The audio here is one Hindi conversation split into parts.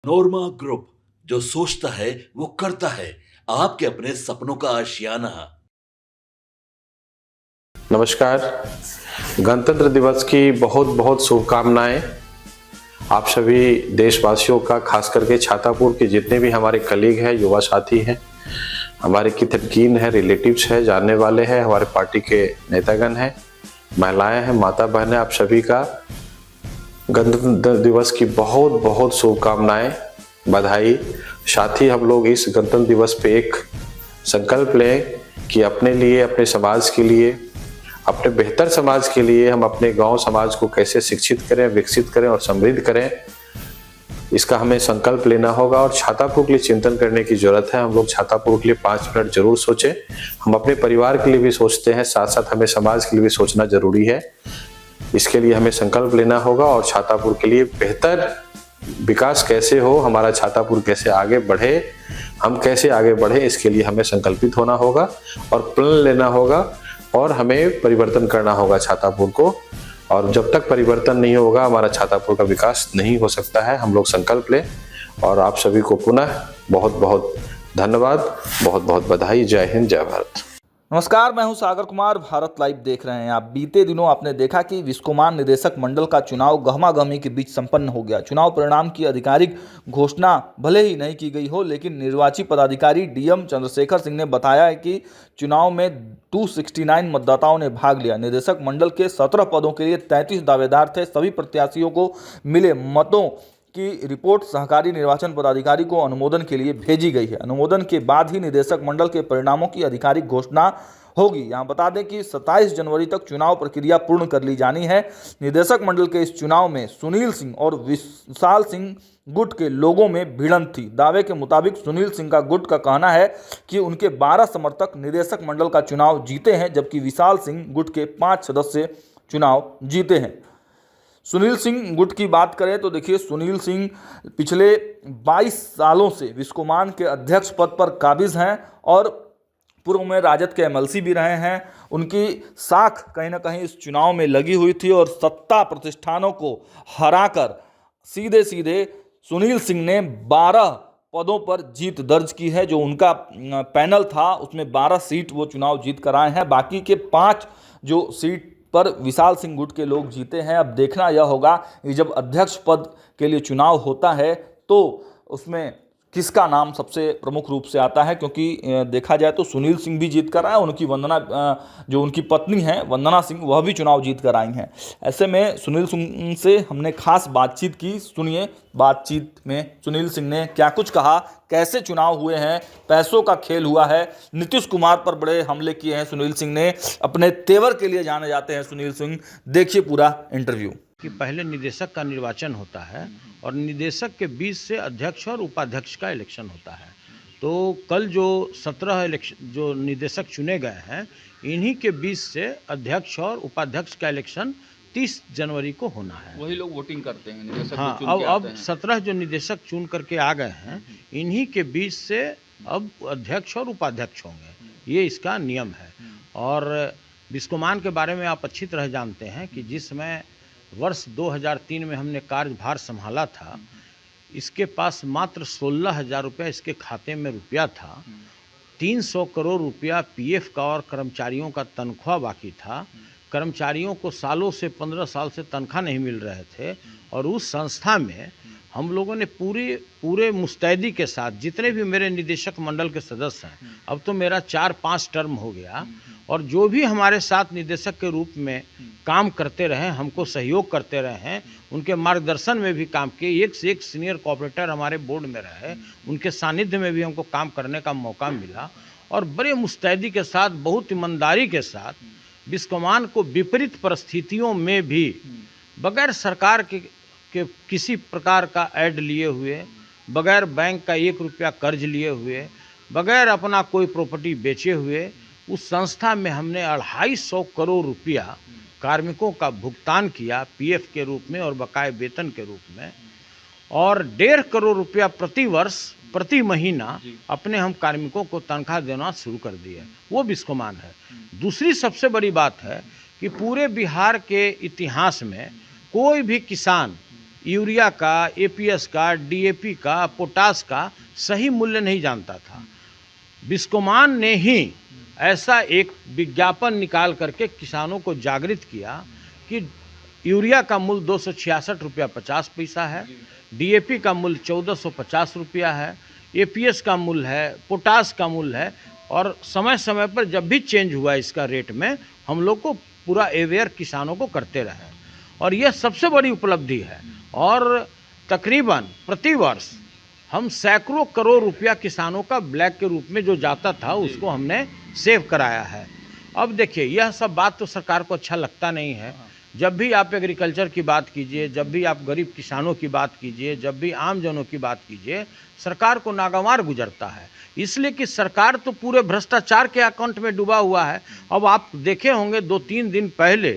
नोरमा ग्रुप, जो सोचता है वो करता है। आपके अपने सपनों का आशियाना। नमस्कार। गणतंत्र दिवस की बहुत बहुत शुभकामनाएं आप सभी देशवासियों का, खास करके छातापुर के जितने भी हमारे कलीग हैं, युवा साथी हैं, हमारे कितरकीन हैं, रिलेटिव्स हैं, जानने वाले हैं, हमारे पार्टी के नेतागण हैं, महिलाएं हैं, माता बहन हैं, आप सभी का गणतंत्र दिवस की बहुत बहुत शुभकामनाएं, बधाई। साथ ही हम लोग इस गणतंत्र दिवस पे एक संकल्प लें कि अपने लिए, अपने समाज के लिए, अपने बेहतर समाज के लिए हम अपने गांव समाज को कैसे शिक्षित करें, विकसित करें और समृद्ध करें, इसका हमें संकल्प लेना होगा। और छातापुर के लिए चिंतन करने की जरूरत है। हम लोग छातापुर के लिए 5 मिनट जरूर सोचें। हम अपने परिवार के लिए भी सोचते हैं, साथ साथ हमें समाज के लिए भी सोचना जरूरी है। इसके लिए हमें संकल्प लेना होगा और छातापुर के लिए बेहतर विकास कैसे हो, हमारा छातापुर कैसे आगे बढ़े, हम कैसे आगे बढ़े, इसके लिए हमें संकल्पित होना होगा और प्लान लेना होगा और हमें परिवर्तन करना होगा छातापुर को। और जब तक परिवर्तन नहीं होगा, हमारा छातापुर का विकास नहीं हो सकता है। हम लोग संकल्प लें। और आप सभी को पुनः बहुत बहुत धन्यवाद, बहुत बहुत बधाई। जय हिंद, जय भारत। नमस्कार, मैं हूं सागर कुमार। भारत लाइव देख रहे हैं आप। बीते दिनों आपने देखा कि विस्कोमान निदेशक मंडल का चुनाव गहमागहमी के बीच संपन्न हो गया। चुनाव परिणाम की आधिकारिक घोषणा भले ही नहीं की गई हो, लेकिन निर्वाची पदाधिकारी डीएम चंद्रशेखर सिंह ने बताया है कि चुनाव में 269 मतदाताओं ने भाग लिया। निदेशक मंडल के 17 पदों के लिए 33 दावेदार थे। सभी प्रत्याशियों को मिले मतों की रिपोर्ट सहकारी निर्वाचन पदाधिकारी को अनुमोदन के लिए भेजी गई है। अनुमोदन के बाद ही निदेशक मंडल के परिणामों की आधिकारिक घोषणा होगी। यहां बता दें कि 27 जनवरी तक चुनाव प्रक्रिया पूर्ण कर ली जानी है। निदेशक मंडल के इस चुनाव में सुनील सिंह और विशाल सिंह गुट के लोगों में भिड़ंत थी। दावे के मुताबिक सुनील सिंह का गुट का कहना है कि उनके 12 समर्थक निदेशक मंडल का चुनाव जीते हैं, जबकि विशाल सिंह गुट के 5 सदस्य चुनाव जीते हैं। सुनील सिंह गुट की बात करें तो देखिए, सुनील सिंह पिछले 22 सालों से विस्कोमान के अध्यक्ष पद पर काबिज हैं और पूर्व में राजद के एमएलसी भी रहे हैं। उनकी साख कहीं ना कहीं इस चुनाव में लगी हुई थी और सत्ता प्रतिष्ठानों को हराकर सीधे सीधे सुनील सिंह ने 12 पदों पर जीत दर्ज की है। जो उनका पैनल था उसमें 12 सीट वो चुनाव जीत कर आए हैं। बाकी के 5 जो सीट पर विशाल सिंह गुट के लोग जीते हैं। अब देखना यह होगा कि जब अध्यक्ष पद के लिए चुनाव होता है तो उसमें किसका नाम सबसे प्रमुख रूप से आता है, क्योंकि देखा जाए तो सुनील सिंह भी जीत कर आए, उनकी वंदना जो उनकी पत्नी हैं वंदना सिंह, वह भी चुनाव जीत कर आई हैं। ऐसे में सुनील सिंह से हमने खास बातचीत की। सुनिए बातचीत में सुनील सिंह ने क्या कुछ कहा, कैसे चुनाव हुए हैं, पैसों का खेल हुआ है, नीतीश कुमार पर बड़े हमले किए हैं सुनील सिंह ने, अपने तेवर के लिए जाने जाते हैं सुनील सिंह। देखिए पूरा इंटरव्यू। कि पहले निदेशक का निर्वाचन होता है और निदेशक के बीच से अध्यक्ष और उपाध्यक्ष का इलेक्शन होता है। तो कल जो 17 जो निदेशक चुने गए हैं, इन्हीं के बीच से अध्यक्ष और उपाध्यक्ष का इलेक्शन 30 जनवरी को होना है। वही लोग वोटिंग करते हैं, निदेशक हाँ, चुन के आते अब हैं। 17 जो निदेशक चुन करके आ गए हैं, इन्हीं के बीच से अब अध्यक्ष और उपाध्यक्ष होंगे। ये इसका नियम है। और विस्कोमान के बारे में आप अच्छी तरह जानते हैं कि जिसमें वर्ष 2003 में हमने कार्यभार संभाला था, इसके पास मात्र 16,000 रुपया इसके खाते में रुपया था। 300 करोड़ रुपया पीएफ का और कर्मचारियों का तनख्वाह बाकी था। कर्मचारियों को सालों से 15 साल से तनख्वाह नहीं मिल रहे थे और उस संस्था में हम लोगों ने पूरे मुस्तैदी के साथ, जितने भी मेरे निदेशक मंडल के सदस्य हैं, अब तो मेरा 4-5 टर्म हो गया, और जो भी हमारे साथ निदेशक के रूप में काम करते रहे, हमको सहयोग करते रहे हैं, उनके मार्गदर्शन में भी काम किए। एक से एक सीनियर कॉर्पोरेटर हमारे बोर्ड में रहे, उनके सानिध्य में भी हमको काम करने का मौका मिला और बड़े मुस्तैदी के साथ, बहुत ईमानदारी के साथ विस्कोमान को विपरीत परिस्थितियों में भी बगैर सरकार के किसी प्रकार का ऐड लिए हुए, बगैर बैंक का 1 रुपया कर्ज लिए हुए, बगैर अपना कोई प्रॉपर्टी बेचे हुए, उस संस्था में हमने 250 करोड़ रुपया कार्मिकों का भुगतान किया पीएफ के रूप में और बकाये वेतन के रूप में, और 1.5 करोड़ रुपया प्रति वर्ष, प्रति महीना अपने हम कार्मिकों को तनख्वाह देना शुरू कर दिए। वो विस्कोमान है। दूसरी सबसे बड़ी बात है कि पूरे बिहार के इतिहास में कोई भी किसान यूरिया का, एपीएस का, डीएपी का, पोटास का सही मूल्य नहीं जानता था। बिस्कोमान ने ही ऐसा एक विज्ञापन निकाल करके किसानों को जागृत किया कि यूरिया का मूल्य 266 रुपया 50 पैसा है, डीएपी का मूल्य 1450 रुपया है, एपीएस का मूल्य है, पोटास का मूल्य है, और समय समय पर जब भी चेंज हुआ इसका रेट में हम लोग को पूरा अवेयर किसानों को करते रहे, और यह सबसे बड़ी उपलब्धि है। और तकरीबन प्रतिवर्ष हम सैकड़ों करोड़ रुपया किसानों का ब्लैक के रूप में जो जाता था उसको हमने सेव कराया है। अब देखिए, यह सब बात तो सरकार को अच्छा लगता नहीं है। जब भी आप एग्रीकल्चर की बात कीजिए, जब भी आप गरीब किसानों की बात कीजिए, जब भी आम जनों की बात कीजिए, सरकार को नागवार गुजरता है, इसलिए कि सरकार तो पूरे भ्रष्टाचार के अकाउंट में डूबा हुआ है। अब आप देखे होंगे 2-3 दिन पहले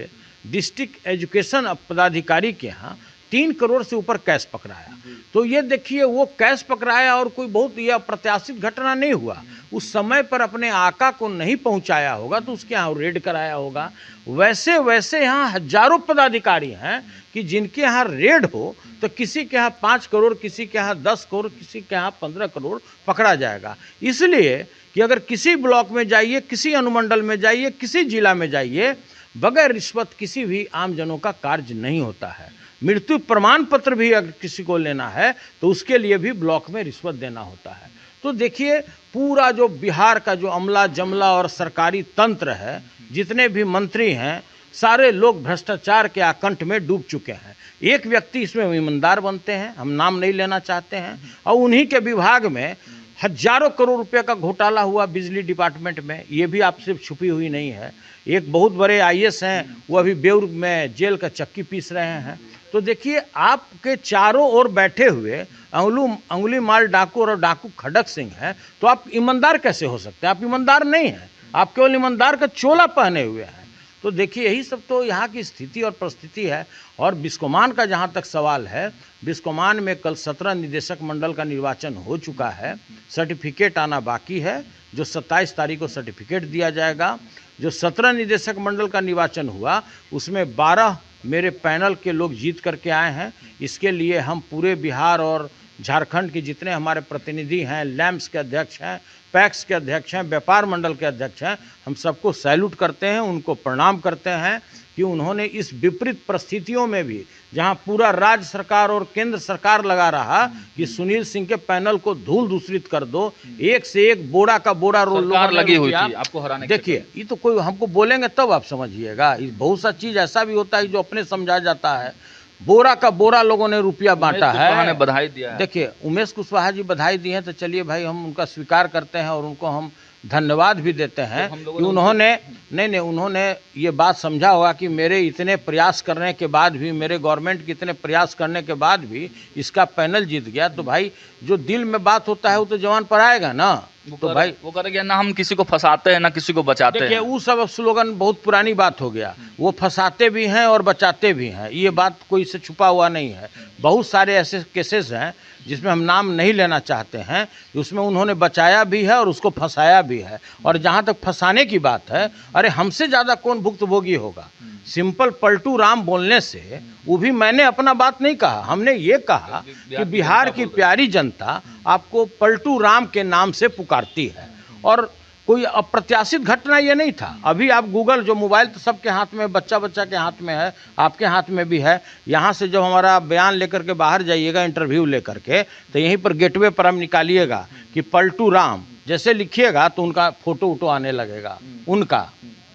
डिस्ट्रिक्ट एजुकेशन पदाधिकारी के यहाँ 3 करोड़ से ऊपर कैश पकड़ाया। तो ये देखिए, वो कैश पकड़ाया और कोई बहुत यह अप्रत्याशित घटना नहीं हुआ, उस समय पर अपने आका को नहीं पहुंचाया होगा तो उसके यहाँ रेड कराया होगा। वैसे वैसे यहाँ हजारों पदाधिकारी हैं कि जिनके यहाँ रेड हो तो किसी के यहाँ 5 करोड़, किसी के यहाँ 10 करोड़, किसी के यहाँ 15 करोड़ पकड़ा जाएगा। इसलिए कि अगर किसी ब्लॉक में जाइए, किसी अनुमंडल में जाइए, किसी जिला में जाइए, बगैर रिश्वत किसी भी आम जनों का कार्य नहीं होता है। मृत्यु प्रमाण पत्र भी अगर किसी को लेना है तो उसके लिए भी ब्लॉक में रिश्वत देना होता है। तो देखिए, पूरा जो बिहार का जो अमला जमला और सरकारी तंत्र है, जितने भी मंत्री हैं, सारे लोग भ्रष्टाचार के आकंठ में डूब चुके हैं। एक व्यक्ति इसमें ईमानदार बनते हैं, हम नाम नहीं लेना चाहते हैं, और उन्हीं के विभाग में हजारों करोड़ रुपए का घोटाला हुआ बिजली डिपार्टमेंट में। ये भी आपसे छुपी हुई नहीं है। एक बहुत बड़े आईएएस हैं, वो अभी बेउर में जेल का चक्की पीस रहे हैं। तो देखिए, आपके चारों ओर बैठे हुए अंगुली माल डाकू और डाकू खड़क सिंह हैं, तो आप ईमानदार कैसे हो सकते हैं? आप ईमानदार नहीं हैं, आप केवल ईमानदार का चोला पहने हुए हैं। तो देखिए, यही सब तो यहाँ की स्थिति और परिस्थिति है। और बिस्कोमान का जहाँ तक सवाल है, बिस्कोमान में कल 17 निदेशक मंडल का निर्वाचन हो चुका है, सर्टिफिकेट आना बाकी है, जो 27 तारीख को सर्टिफिकेट दिया जाएगा। जो 17 निदेशक मंडल का निर्वाचन हुआ उसमें 12 मेरे पैनल के लोग जीत करके आए हैं। इसके लिए हम पूरे बिहार और झारखंड के जितने हमारे प्रतिनिधि हैं, लैम्स के अध्यक्ष हैं, पैक्स के अध्यक्ष हैं, व्यापार मंडल के अध्यक्ष हैं, हम सबको सैल्यूट करते हैं, उनको प्रणाम करते हैं कि उन्होंने इस विपरीत परिस्थितियों में भी, जहां पूरा राज्य सरकार और केंद्र सरकार लगा रहा कि सुनील सिंह के पैनल को धूल दूषित कर दो, एक से एक बोरा का बोरा रोल लगी हुई थी आपको हराने के। देखिए, ये तो कोई हमको बोलेंगे तब आप समझिएगा। बहुत सा चीज ऐसा भी होता है जो अपने समझा जाता है। बोरा का बोरा लोगों ने रुपया बांटा है, बधाई दिया है। देखिए, उमेश कुशवाहा जी बधाई दी हैं, तो चलिए भाई, हम उनका स्वीकार करते हैं और उनको हम धन्यवाद भी देते हैं कि उन्होंने ये बात समझा होगा कि मेरे इतने प्रयास करने के बाद भी, मेरे गवर्नमेंट के इतने प्रयास करने के बाद भी इसका पैनल जीत गया। तो भाई, जो दिल में बात होता है वो तो जवान पर आएगा ना। तो भाई, वो करेंगे ना, हम किसी को फंसाते हैं ना किसी को बचाते हैं। देखिए, वो सब स्लोगन बहुत पुरानी बात हो गया। वो फंसाते भी हैं और बचाते भी हैं, ये बात कोई से छुपा हुआ नहीं है। बहुत सारे ऐसे केसेस हैं जिसमें हम नाम नहीं लेना चाहते हैं, उसमें उन्होंने बचाया भी है और उसको फंसाया भी है। और जहाँ तक फंसाने की बात है, अरे हमसे ज़्यादा कौन भुक्तभोगी होगा? सिंपल पलटू राम बोलने से, वो भी मैंने अपना बात नहीं कहा, हमने ये कहा कि बिहार की प्यारी जनता आपको पलटू राम के नाम से पुकारती है। और कोई अप्रत्याशित घटना ये नहीं था। अभी आप गूगल, जो मोबाइल तो सबके हाथ में, बच्चा के हाथ में है, आपके हाथ में भी है। यहाँ से जब हमारा बयान लेकर के बाहर जाइएगा, इंटरव्यू लेकर के, तो यहीं पर गेटवे पर हम निकालिएगा कि पलटू राम जैसे लिखिएगा तो उनका फोटो वोटो आने लगेगा, उनका,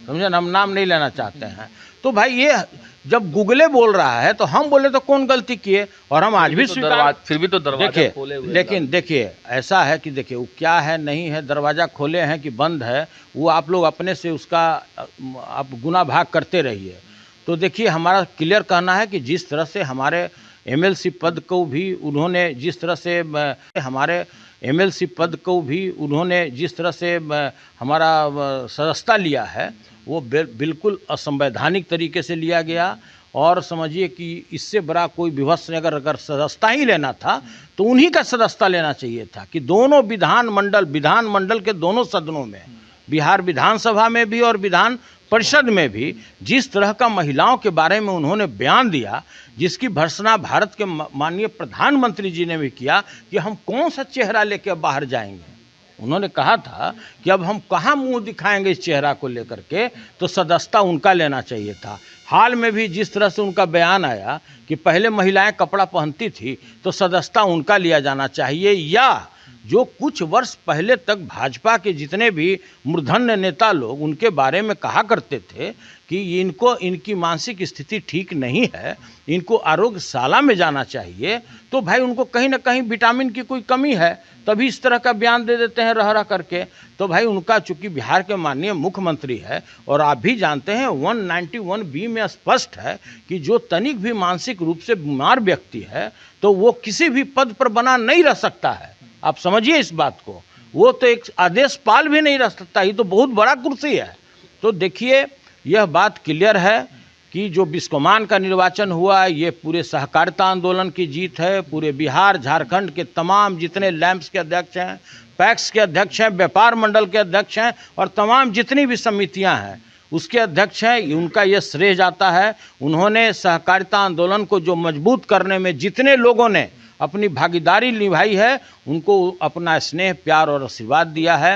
समझे ना। हम नाम नहीं लेना चाहते हैं। तो भाई, ये जब गूगले बोल रहा है तो हम बोले तो कौन गलती किए? और हम आज भी स्वीकार, फिर भी तो दरवाजा खोले हुए। लेकिन देखिए, ऐसा है कि देखिए, वो क्या है नहीं है, दरवाज़ा खोले हैं कि बंद है, वो आप लोग अपने से उसका आप गुना भाग करते रहिए। तो देखिए, हमारा क्लियर कहना है कि जिस तरह से हमारे एमएलसी पद को भी उन्होंने जिस तरह से हमारा सदस्यता लिया है, वो बिल्कुल असंवैधानिक तरीके से लिया गया। और समझिए कि इससे बड़ा कोई विवश अगर सदस्यता ही लेना था तो उन्हीं का सदस्यता लेना चाहिए था कि दोनों विधानमंडल के दोनों सदनों में, बिहार विधानसभा में भी और विधान परिषद में भी जिस तरह का महिलाओं के बारे में उन्होंने बयान दिया, जिसकी भर्त्सना भारत के माननीय प्रधानमंत्री जी ने भी किया कि हम कौन सा चेहरा लेकर बाहर जाएंगे। उन्होंने कहा था कि अब हम कहाँ मुंह दिखाएंगे इस चेहरा को लेकर के, तो सदस्यता उनका लेना चाहिए था। हाल में भी जिस तरह से उनका बयान आया कि पहले महिलाएं कपड़ा पहनती थी तो सदस्यता उनका लिया जाना चाहिए, या जो कुछ वर्ष पहले तक भाजपा के जितने भी मूर्धन्य नेता लोग उनके बारे में कहा करते थे कि इनकी मानसिक स्थिति ठीक नहीं है, इनको आरोग्यशाला में जाना चाहिए, तो भाई उनको कहीं ना कहीं विटामिन की कोई कमी है, तभी इस तरह का बयान दे देते हैं रह करके। तो भाई उनका चूंकि बिहार के माननीय मुख्यमंत्री है और आप भी जानते हैं 191B में स्पष्ट है कि जो तनिक भी मानसिक रूप से बीमार व्यक्ति है तो वो किसी भी पद पर बना नहीं रह सकता है। आप समझिए इस बात को, वो तो एक आदेश पाल भी नहीं रह सकता, ये तो बहुत बड़ा कुर्सी है। तो देखिए यह बात क्लियर है कि जो बिस्कोमान का निर्वाचन हुआ ये पूरे सहकारिता आंदोलन की जीत है। पूरे बिहार झारखंड के तमाम जितने लैंप्स के अध्यक्ष हैं, पैक्स के अध्यक्ष हैं, व्यापार मंडल के अध्यक्ष हैं और तमाम जितनी भी समितियां हैं उसके अध्यक्ष हैं, उनका यह श्रेय जाता है। उन्होंने सहकारिता आंदोलन को जो मजबूत करने में जितने लोगों ने अपनी भागीदारी निभाई है उनको अपना स्नेह, प्यार और आशीर्वाद दिया है।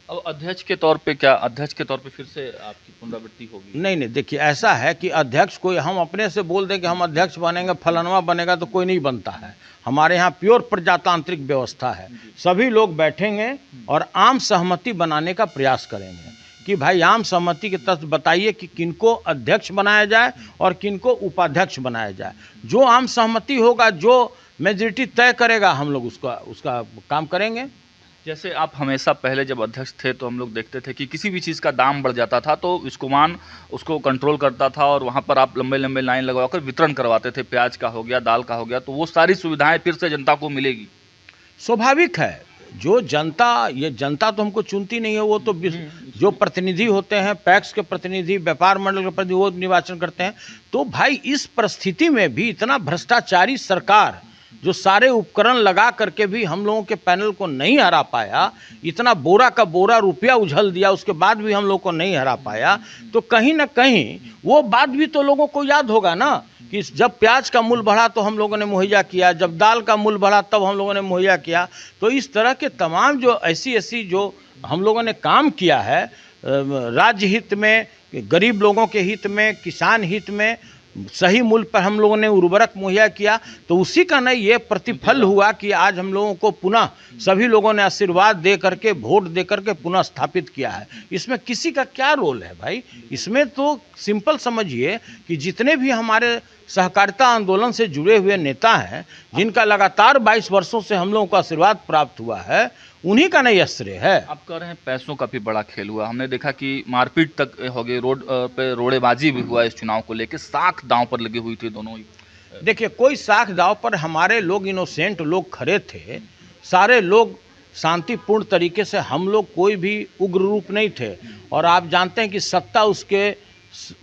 अब अध्यक्ष के तौर पे क्या, अध्यक्ष के तौर पे फिर से आपकी पुनरावृत्ति होगी? नहीं, देखिए ऐसा है कि अध्यक्ष कोई हम अपने से बोल दें कि हम अध्यक्ष बनेंगे, फलानवा बनेगा, तो कोई नहीं बनता है। हमारे यहाँ प्योर प्रजातांत्रिक व्यवस्था है, सभी लोग बैठेंगे और आम सहमति बनाने का प्रयास करेंगे कि भाई आम सहमति के तहत बताइए कि किनको अध्यक्ष बनाया जाए और किनको उपाध्यक्ष बनाया जाए। जो आम सहमति होगा, जो मेजॉरिटी तय करेगा, हम लोग उसका काम करेंगे। जैसे आप हमेशा पहले जब अध्यक्ष थे तो हम लोग देखते थे कि किसी भी चीज़ का दाम बढ़ जाता था तो विस्कोमान उसको कंट्रोल करता था और वहाँ पर आप लंबे लंबे लाइन लगवाकर वितरण करवाते थे, प्याज का हो गया, दाल का हो गया, तो वो सारी सुविधाएं फिर से जनता को मिलेगी। स्वाभाविक है, जो जनता, ये जनता तो हमको चुनती नहीं है, वो तो जो प्रतिनिधि होते हैं, पैक्स के प्रतिनिधि, व्यापार मंडल के प्रतिनिधि, वो निर्वाचन करते हैं। तो भाई इस परिस्थिति में भी इतना भ्रष्टाचारी सरकार जो सारे उपकरण लगा करके भी हम लोगों के पैनल को नहीं हरा पाया, इतना बोरा का बोरा रुपया उछल दिया, उसके बाद भी हम लोग को नहीं हरा पाया, तो कहीं ना कहीं वो बात भी तो लोगों को याद होगा ना कि जब प्याज का मूल्य बढ़ा तो हम लोगों ने मुहैया किया, जब दाल का मूल्य बढ़ा तब हम लोगों ने मुहैया किया। तो इस तरह के तमाम जो ऐसी जो हम लोगों ने काम किया है राज्य हित में, गरीब लोगों के हित में, किसान हित में, सही मूल्य पर हम लोगों ने उर्वरक मुहैया किया, तो उसी का नहीं ये प्रतिफल हुआ कि आज हम लोगों को पुनः सभी लोगों ने आशीर्वाद दे करके, वोट दे करके पुनः स्थापित किया है। इसमें किसी का क्या रोल है भाई? इसमें तो सिंपल समझिए कि जितने भी हमारे सहकारिता आंदोलन से जुड़े हुए नेता हैं, जिनका लगातार 22 वर्षों से हम लोगों को आशीर्वाद प्राप्त हुआ है, उन्हीं का नहीं श्रेय है। आप कह रहे हैं पैसों का भी बड़ा खेल हुआ, हमने देखा कि मारपीट तक हो गई, रोड पे रोड़ेबाजी भी हुआ इस चुनाव को लेकर, साख दांव पर लगी हुई थी दोनों ही। देखिए कोई साख दांव पर, हमारे लोग इनोसेंट लोग खड़े थे, सारे लोग शांतिपूर्ण तरीके से, हम लोग कोई भी उग्र रूप नहीं थे। और आप जानते हैं कि सत्ता, उसके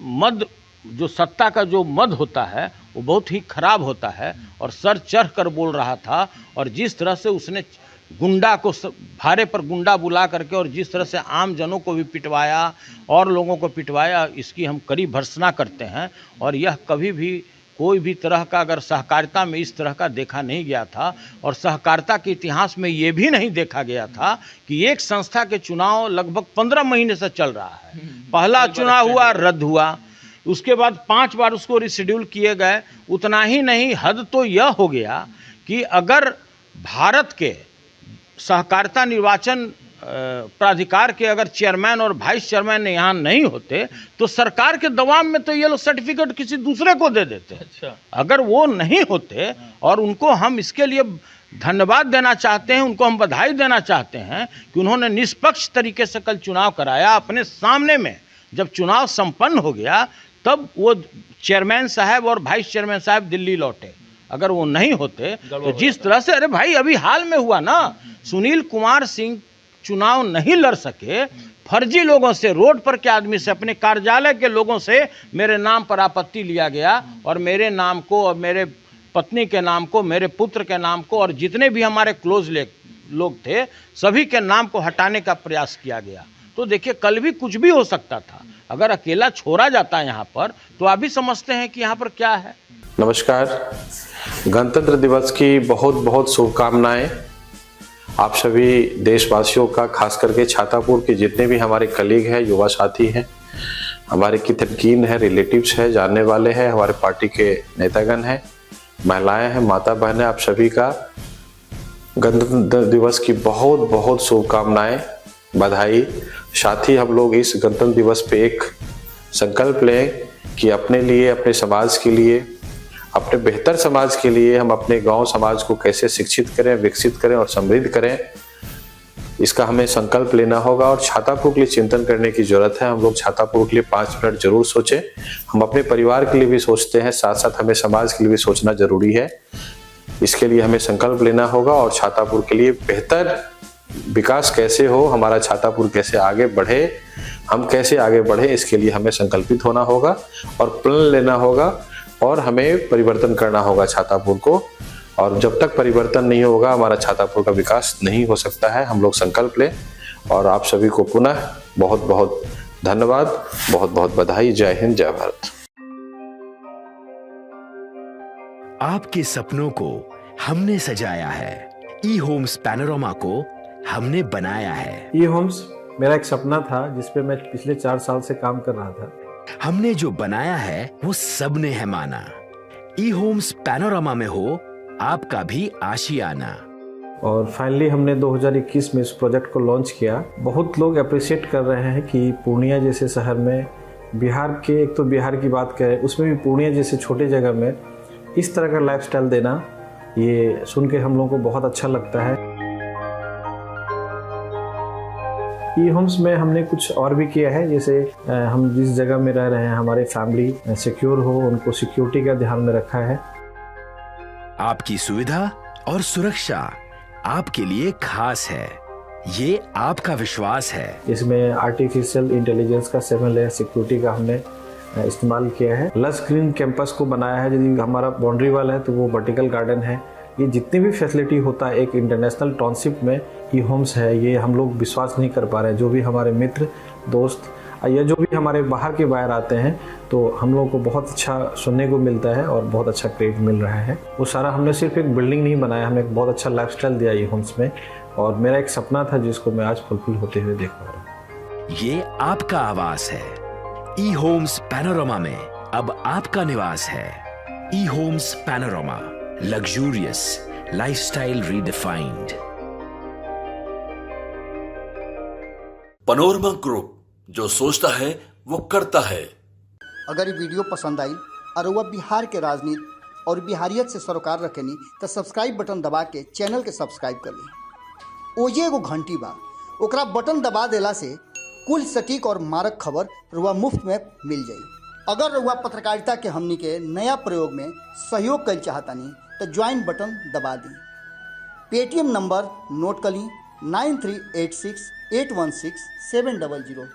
मद, जो सत्ता का जो मद होता है वो बहुत ही खराब होता है, और सर चढ़ कर बोल रहा था। और जिस तरह से उसने गुंडा को भारे पर गुंडा बुला करके और जिस तरह से आम जनों को भी पिटवाया और लोगों को पिटवाया, इसकी हम कड़ी भर्त्सना करते हैं। और यह कभी भी कोई भी तरह का अगर सहकारिता में इस तरह का देखा नहीं गया था, और सहकारिता के इतिहास में ये भी नहीं देखा गया था कि एक संस्था के चुनाव लगभग 15 महीने से चल रहा है। पहला चुनाव हुआ, रद्द हुआ, उसके बाद 5 बार उसको रिशेड्यूल किए गए। उतना ही नहीं, हद तो यह हो गया कि अगर भारत के सहकारिता निर्वाचन प्राधिकार के अगर चेयरमैन और वाइस चेयरमैन यहाँ नहीं होते तो सरकार के दबाव में तो ये लोग सर्टिफिकेट किसी दूसरे को दे देते। अच्छा। अगर वो नहीं होते, और उनको हम इसके लिए धन्यवाद देना चाहते हैं, उनको हम बधाई देना चाहते हैं कि उन्होंने निष्पक्ष तरीके से कल चुनाव कराया अपने सामने में। जब चुनाव संपन्न हो गया तब वो चेयरमैन साहब और वाइस चेयरमैन साहब दिल्ली लौटे। अगर वो नहीं होते तो जिस तरह से, अरे भाई अभी हाल में हुआ ना, सुनील कुमार सिंह चुनाव नहीं लड़ सके, फर्जी लोगों से, रोड पर के आदमी से, अपने कार्यालय के लोगों से मेरे नाम पर आपत्ति लिया गया, और मेरे नाम को और मेरे पत्नी के नाम को, मेरे पुत्र के नाम को, और जितने भी हमारे क्लोज लोग थे सभी के नाम को हटाने का प्रयास किया गया। तो देखिए कल भी कुछ भी हो सकता था। अगर अकेला छोड़ा जाता है यहाँ पर तो आप भी समझते हैं कि यहाँ पर क्या है। नमस्कार, गणतंत्र दिवस की बहुत बहुत शुभकामनाएं आप सभी देशवासियों का, खास करके छातापुर के जितने भी हमारे कलीग हैं, युवा साथी हैं, हमारे कितनकीन हैं, रिलेटिव्स हैं, जानने वाले हैं, हमारे पार्टी के नेतागण हैं, महिलाएं हैं, माता बहनें, आप सभी का गणतंत्र दिवस की बहुत बहुत शुभकामनाएं, बधाई। साथ ही हम लोग इस गणतंत्र दिवस पे एक संकल्प लें कि अपने लिए, अपने समाज के लिए, अपने बेहतर समाज के लिए हम अपने गांव समाज को कैसे शिक्षित करें, विकसित करें और समृद्ध करें, इसका हमें संकल्प लेना होगा। और छातापुर के लिए चिंतन करने की जरूरत है। हम लोग छातापुर के लिए 5 मिनट जरूर सोचें। हम अपने परिवार के लिए भी सोचते हैं, साथ साथ हमें समाज के लिए भी सोचना जरूरी है। इसके लिए हमें संकल्प लेना होगा और छातापुर के लिए बेहतर विकास कैसे हो, हमारा छातापुर कैसे आगे बढ़े, हम कैसे आगे बढ़े, इसके लिए हमें संकल्पित होना होगा और प्लान लेना होगा और हमें परिवर्तन करना होगा छातापुर को। और जब तक परिवर्तन नहीं होगा हमारा छातापुर का विकास नहीं हो सकता है। हम लोग संकल्प लें और आप सभी को पुनः बहुत बहुत धन्यवाद, बहुत बहुत बधाई। जय हिंद, जय भारत। आपके सपनों को हमने सजाया है, ई होम्स पैनोरमा को हमने बनाया है। ई होम्स मेरा एक सपना था जिसपे मैं पिछले 4 साल से काम कर रहा था। हमने जो बनाया है वो सबने है माना। ई होम्स पैनोरमा में हो आपका भी आशियाना। और फाइनली हमने 2021 में इस प्रोजेक्ट को लॉन्च किया। बहुत लोग अप्रिशिएट कर रहे हैं कि पूर्णिया जैसे शहर में, बिहार के, एक तो बिहार की बात करें उसमें भी पूर्णिया जैसे छोटे जगह में इस तरह का लाइफस्टाइल देना, ये सुन के हम लोगों को बहुत अच्छा लगता है। ई होम्स में हमने कुछ और भी किया है, जैसे हम जिस जगह में रह रहे हैं हमारे फैमिली सिक्योर हो, उनको सिक्योरिटी का ध्यान में रखा है। आपकी सुविधा और सुरक्षा आपके लिए खास है, ये आपका विश्वास है। इसमें आर्टिफिशियल इंटेलिजेंस का 7 लेयर सिक्योरिटी का हमने इस्तेमाल किया है। लस ग्रीन कैंपस को बनाया है। यदि हमारा बाउंड्री वाल है तो वो वर्टिकल गार्डन है। ये जितनी भी फैसिलिटी होता है एक इंटरनेशनल टाउनशिप में ई होम्स है, ये हम लोग विश्वास नहीं कर पा रहे हैं। जो भी हमारे मित्र, दोस्त या जो भी हमारे बाहर के बाहर आते हैं तो हम लोगों को बहुत अच्छा सुनने को मिलता है और बहुत अच्छा क्रेडिट मिल रहा है। वो सारा हमने सिर्फ एक बिल्डिंग नहीं बनाया, हमने एक बहुत अच्छा लाइफस्टाइल दिया ई होम्स में। और मेरा एक सपना था जिसको मैं आज फुलफिल होते हुए देख पा रहा हूँ। ये आपका आवास है। ई होम्स पैनोरमा में अब आपका निवास है। E homes Panorama, luxurious lifestyle redefined. Panorama group, जो सोचता है वो करता है। अगर ये वीडियो पसंद आई और वह बिहार के राजनीति और बिहारियत से सरोकार रखेनी तो सब्सक्राइब बटन दबा के चैनल के सब्सक्राइब कर ली। ओजे एगो घंटी बा, ओकरा बटन दबा देला से कुल सटीक और मारक खबर रुआ मुफ्त में मिल जाई। अगर रुआ पत्रकारिता के हमनी के नया प्रयोग में सहयोग कर चाहतानी तो ज्वाइन बटन दबा दी। पेटीएम नंबर नोट कर ली 9386 816 700।